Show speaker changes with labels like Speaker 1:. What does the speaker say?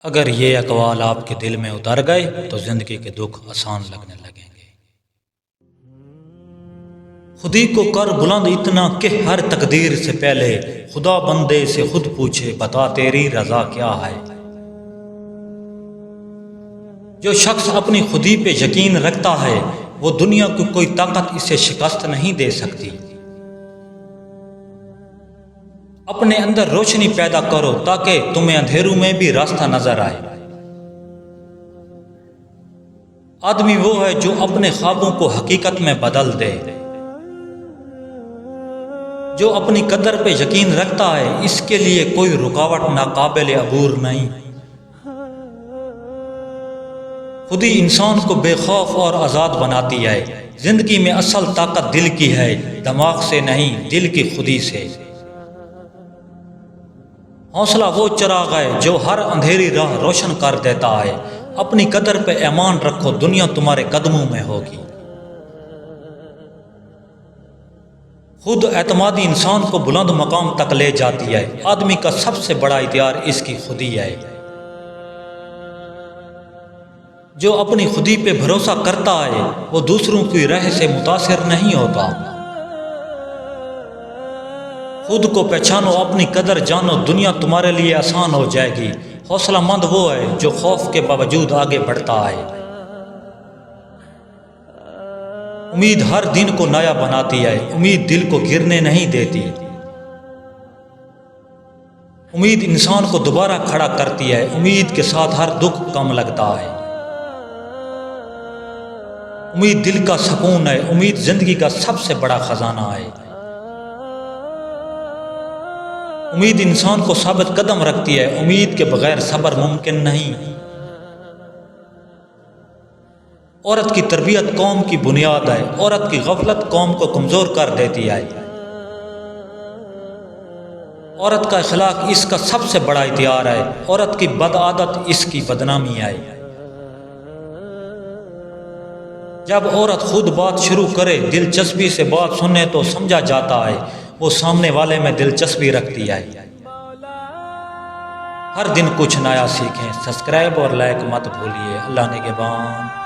Speaker 1: اگر یہ اقوال آپ کے دل میں اتر گئے تو زندگی کے دکھ آسان لگنے لگیں گے۔ خودی کو کر بلند اتنا کہ ہر تقدیر سے پہلے خدا بندے سے خود پوچھے بتا تیری رضا کیا ہے۔ جو شخص اپنی خودی پہ یقین رکھتا ہے وہ دنیا کو کوئی طاقت اسے شکست نہیں دے سکتی۔ اپنے اندر روشنی پیدا کرو تاکہ تمہیں اندھیروں میں بھی راستہ نظر آئے۔ آدمی وہ ہے جو اپنے خوابوں کو حقیقت میں بدل دے۔ جو اپنی قدر پہ یقین رکھتا ہے اس کے لیے کوئی رکاوٹ ناقابل عبور نہیں۔ خودی انسان کو بے خوف اور آزاد بناتی ہے۔ زندگی میں اصل طاقت دل کی ہے، دماغ سے نہیں، دل کی خودی سے۔ حوصلہ وہ چراغ ہے جو ہر اندھیری راہ روشن کر دیتا ہے۔ اپنی قدر پہ ایمان رکھو، دنیا تمہارے قدموں میں ہوگی۔ خود اعتمادی انسان کو بلند مقام تک لے جاتی ہے۔ آدمی کا سب سے بڑا ہتھیار اس کی خودی ہے۔ جو اپنی خودی پہ بھروسہ کرتا ہے وہ دوسروں کی راہ سے متاثر نہیں ہوتا۔ خود کو پہچانو، اپنی قدر جانو، دنیا تمہارے لیے آسان ہو جائے گی۔ حوصلہ مند وہ ہے جو خوف کے باوجود آگے بڑھتا ہے۔ امید ہر دن کو نیا بناتی ہے، امید دل کو گرنے نہیں دیتی۔ امید انسان کو دوبارہ کھڑا کرتی ہے، امید کے ساتھ ہر دکھ کم لگتا ہے۔ امید دل کا سکون ہے، امید زندگی کا سب سے بڑا خزانہ ہے۔ امید انسان کو ثابت قدم رکھتی ہے، امید کے بغیر صبر ممکن نہیں۔ عورت کی تربیت قوم کی بنیاد ہے، عورت کی غفلت قوم کو کمزور کر دیتی ہے۔ عورت کا اخلاق اس کا سب سے بڑا ہتھیار ہے، عورت کی بد عادت اس کی بدنامی ہے۔ جب عورت خود بات شروع کرے دلچسپی سے بات سننے تو سمجھا جاتا ہے وہ سامنے والے میں دلچسپی رکھتی ہے۔ ہر دن کچھ نیا سیکھیں، سبسکرائب اور لائک مت بھولیے۔ اللہ نگہبان۔